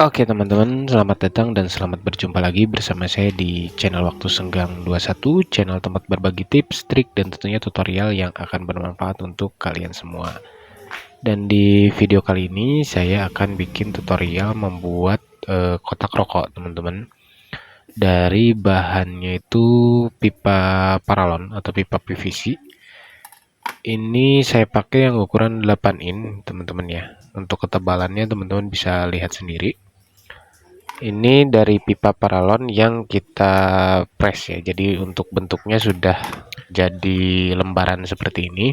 Oke teman-teman, selamat datang dan selamat berjumpa lagi bersama saya di channel Waktu Senggang 21, channel tempat berbagi tips, trik, dan tentunya tutorial yang akan bermanfaat untuk kalian semua. Dan di video kali ini saya akan bikin tutorial membuat kotak rokok teman-teman. Dari bahannya itu pipa paralon atau pipa PVC. Ini saya pakai yang ukuran 8 in teman-teman ya. Untuk ketebalannya teman-teman bisa lihat sendiri. Ini dari pipa paralon yang kita press ya. Jadi untuk bentuknya sudah jadi lembaran seperti ini.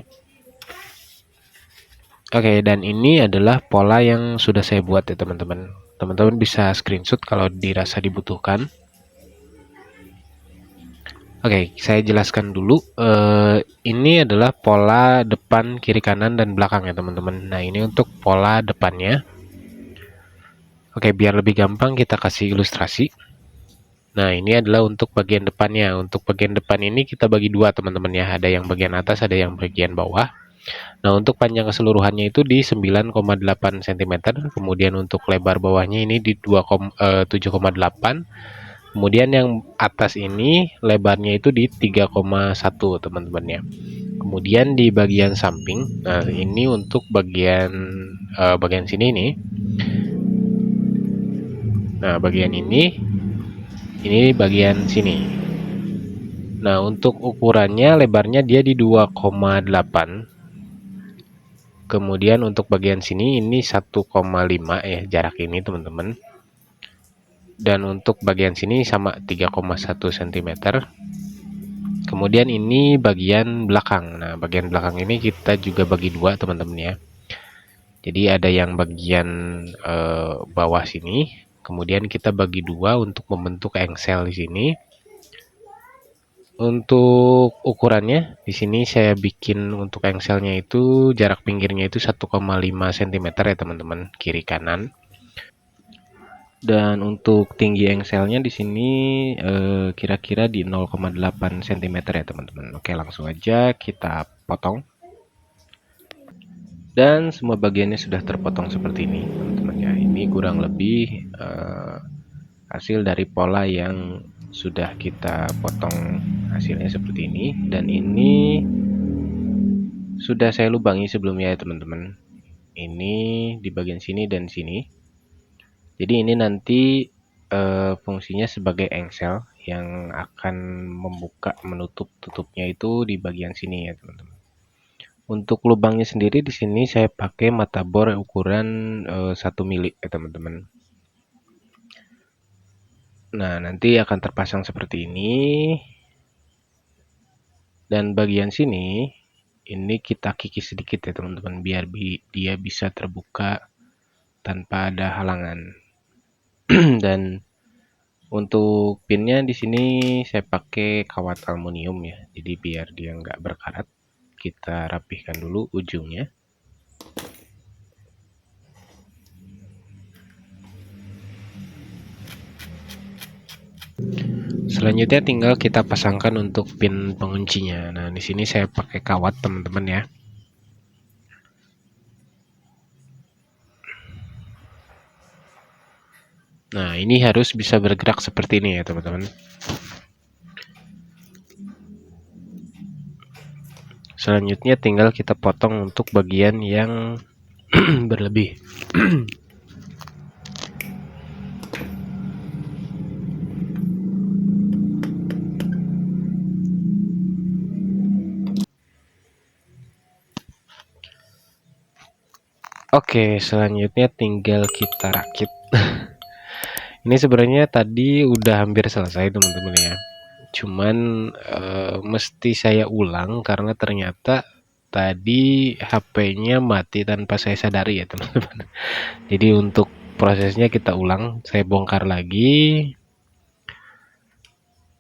Oke, dan ini adalah pola yang sudah saya buat ya teman-teman. Teman-teman bisa screenshot kalau dirasa dibutuhkan. Oke, saya jelaskan dulu. Ini adalah pola depan, kiri, kanan, dan belakang ya teman-teman. Nah, ini untuk pola depannya. Oke, biar lebih gampang kita kasih ilustrasi. Nah, ini adalah untuk bagian depannya. Untuk bagian depan ini kita bagi dua teman-teman ya. Ada yang bagian atas, ada yang bagian bawah. Nah, untuk panjang keseluruhannya itu di 9,8 cm. Kemudian untuk lebar bawahnya ini di 7,8. Kemudian yang atas ini lebarnya itu di 3,1 teman-teman ya. Kemudian di bagian samping, nah ini untuk bagian sini nih. Nah, bagian ini bagian sini. Nah, untuk ukurannya lebarnya dia di 2,8. Kemudian untuk bagian sini ini 1,5 ya jarak ini teman-teman. Dan untuk bagian sini sama 3,1 cm. Kemudian ini bagian belakang. Nah, bagian belakang ini kita juga bagi dua teman-teman ya. Jadi ada yang bagian bawah sini. Kemudian kita bagi dua untuk membentuk engsel di sini. Untuk ukurannya di sini saya bikin untuk engselnya itu jarak pinggirnya itu 1,5 cm ya teman-teman, kiri kanan. Dan untuk tinggi engselnya di sini kira-kira di 0,8 cm ya teman-teman. Oke, langsung aja kita potong. Dan semua bagiannya sudah terpotong seperti ini teman-teman ya. Ini kurang lebih hasil dari pola yang sudah kita potong, hasilnya seperti ini. Dan ini sudah saya lubangi sebelumnya ya teman-teman. Ini di bagian sini dan sini. Jadi ini nanti fungsinya sebagai engsel yang akan membuka menutup tutupnya itu di bagian sini ya teman-teman. Untuk lubangnya sendiri di sini saya pakai mata bor ukuran 1 mili ya teman-teman. Nah, nanti akan terpasang seperti ini. Dan bagian sini ini kita kikis sedikit ya teman-teman, biar dia bisa terbuka tanpa ada halangan. Dan untuk pinnya di sini saya pakai kawat aluminium ya, jadi biar dia nggak berkarat. Kita rapihkan dulu ujungnya. Selanjutnya tinggal kita pasangkan untuk pin penguncinya. Nah, di sini saya pakai kawat teman-teman ya. Nah, ini harus bisa bergerak seperti ini ya teman-teman. Selanjutnya tinggal kita potong untuk bagian yang berlebih. Oke, selanjutnya tinggal kita rakit. Ini sebenarnya tadi udah hampir selesai teman-teman ya. Cuman mesti saya ulang karena ternyata tadi HP-nya mati tanpa saya sadari ya teman-teman. Jadi untuk prosesnya kita ulang, saya bongkar lagi.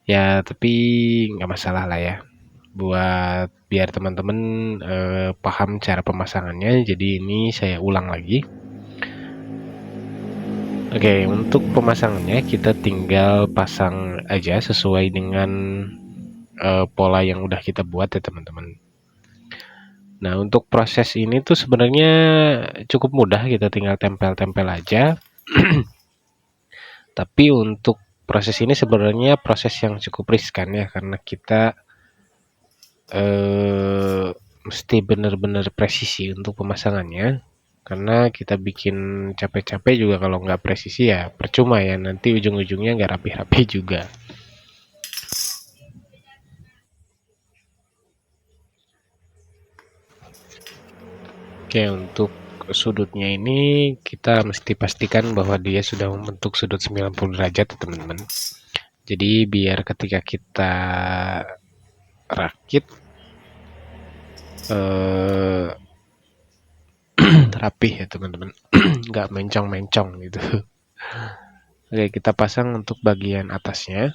Ya, tapi nggak masalah lah ya. Buat biar teman-teman paham cara pemasangannya, jadi ini saya ulang lagi. Oke, untuk pemasangannya kita tinggal pasang aja sesuai dengan pola yang udah kita buat ya teman-teman. Nah, untuk proses ini tuh sebenarnya cukup mudah, kita tinggal tempel-tempel aja. Tapi untuk proses ini sebenarnya proses yang cukup riskan ya, karena kita mesti benar-benar presisi untuk pemasangannya. Karena kita bikin capek-capek juga kalau nggak presisi ya percuma ya, nanti ujung-ujungnya nggak rapi-rapi juga. Oke, untuk sudutnya ini kita mesti pastikan bahwa dia sudah membentuk sudut 90 derajat teman-teman. Jadi biar ketika kita rakit rapih ya teman-teman, nggak mencong-mencong gitu. Oke, kita pasang untuk bagian atasnya.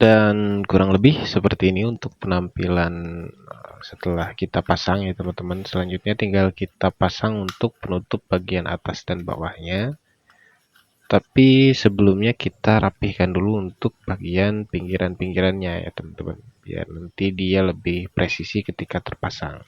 Dan kurang lebih seperti ini untuk penampilan setelah kita pasang ya teman-teman. Selanjutnya tinggal kita pasang untuk penutup bagian atas dan bawahnya. Tapi sebelumnya kita rapihkan dulu untuk bagian pinggiran-pinggirannya ya teman-teman, biar nanti dia lebih presisi ketika terpasang.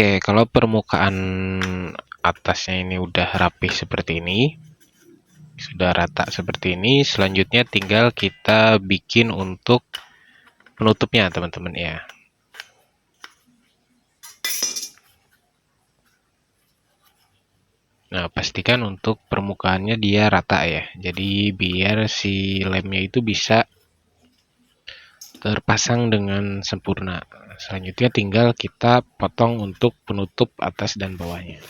Oke, kalau permukaan atasnya ini udah rapih seperti ini, sudah rata seperti ini, selanjutnya tinggal kita bikin untuk penutupnya teman-teman ya. Nah, pastikan untuk permukaannya dia rata ya. Jadi biar si lemnya itu bisa terpasang dengan sempurna. Selanjutnya tinggal kita potong untuk penutup atas dan bawahnya.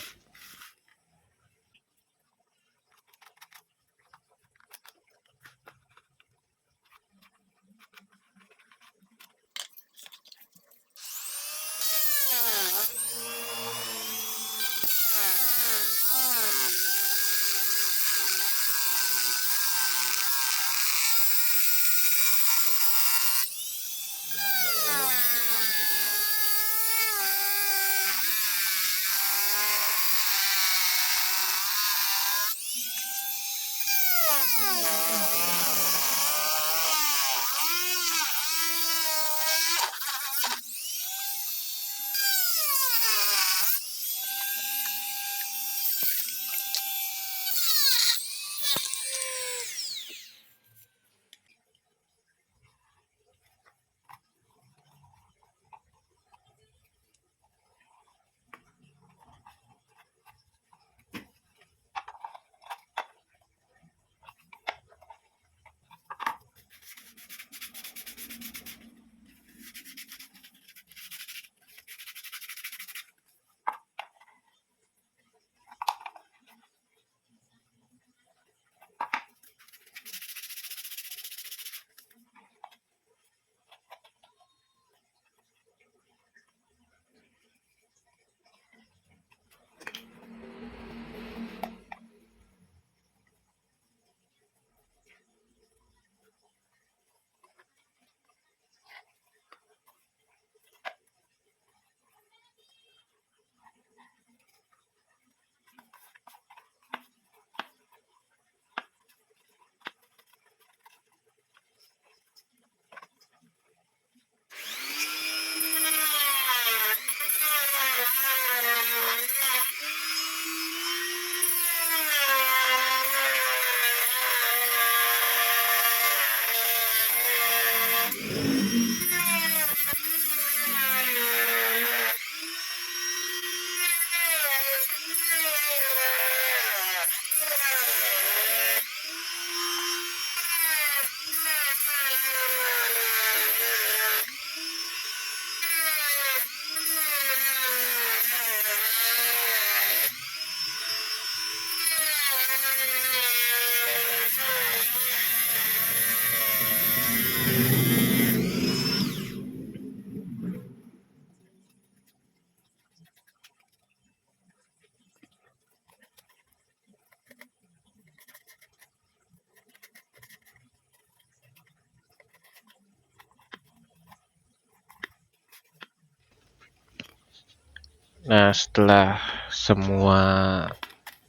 Nah, setelah semua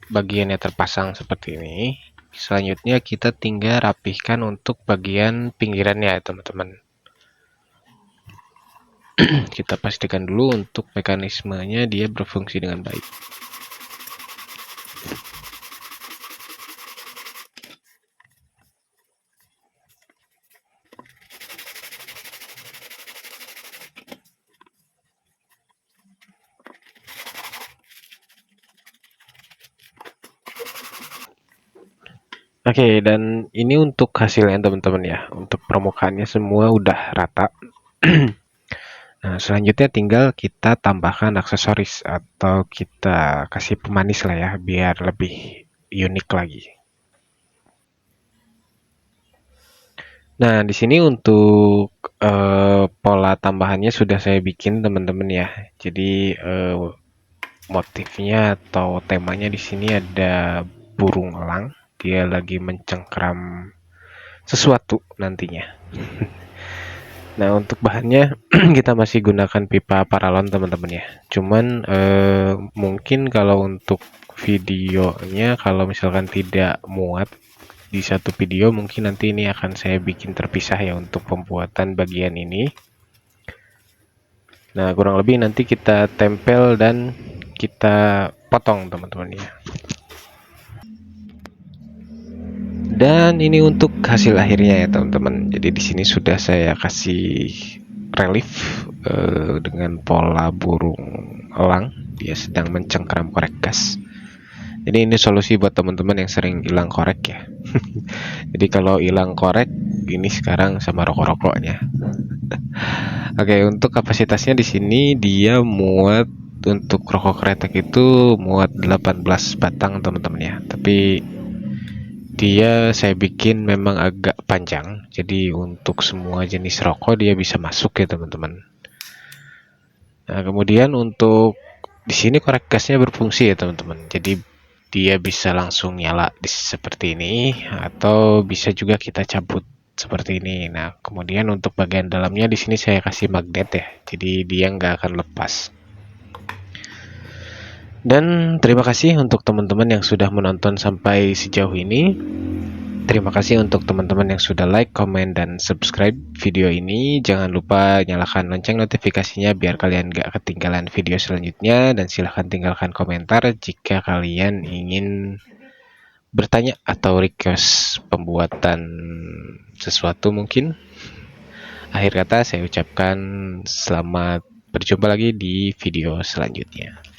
bagiannya terpasang seperti ini, selanjutnya kita tinggal rapihkan untuk bagian pinggirannya ya teman-teman. Kita pastikan dulu untuk mekanismenya dia berfungsi dengan baik. Oke, dan ini untuk hasilnya teman-teman ya. Untuk permukaannya semua udah rata. Nah, selanjutnya tinggal kita tambahkan aksesoris atau kita kasih pemanis lah ya, biar lebih unik lagi. Nah, di sini untuk pola tambahannya sudah saya bikin teman-teman ya. Jadi motifnya atau temanya di sini ada burung elang. Dia lagi mencengkram sesuatu nantinya. Nah, untuk bahannya kita masih gunakan pipa paralon teman-teman ya. Cuman mungkin kalau untuk videonya kalau misalkan tidak muat di satu video, mungkin nanti ini akan saya bikin terpisah ya untuk pembuatan bagian ini. Nah, kurang lebih nanti kita tempel dan kita potong teman-teman ya. Dan ini untuk hasil akhirnya ya teman-teman. Jadi di sini sudah saya kasih relief dengan pola burung elang, dia sedang mencengkeram korek gas. Jadi ini solusi buat teman-teman yang sering hilang korek ya. Jadi kalau hilang korek, ini sekarang sama rokok-rokoknya. Oke, untuk kapasitasnya di sini dia muat, untuk rokok kretek itu muat 18 batang teman-teman ya. Tapi dia saya bikin memang agak panjang, jadi untuk semua jenis rokok dia bisa masuk ya teman-teman. Nah, kemudian untuk di sini korek gasnya berfungsi ya teman-teman. Jadi dia bisa langsung nyala seperti ini, atau bisa juga kita cabut seperti ini. Nah, kemudian untuk bagian dalamnya di sini saya kasih magnet ya, jadi dia nggak akan lepas. Dan terima kasih untuk teman-teman yang sudah menonton sampai sejauh ini. Terima kasih untuk teman-teman yang sudah like, komen, dan subscribe video ini. Jangan lupa nyalakan lonceng notifikasinya biar kalian gak ketinggalan video selanjutnya. Dan silahkan tinggalkan komentar jika kalian ingin bertanya atau request pembuatan sesuatu mungkin. Akhir kata saya ucapkan selamat berjumpa lagi di video selanjutnya.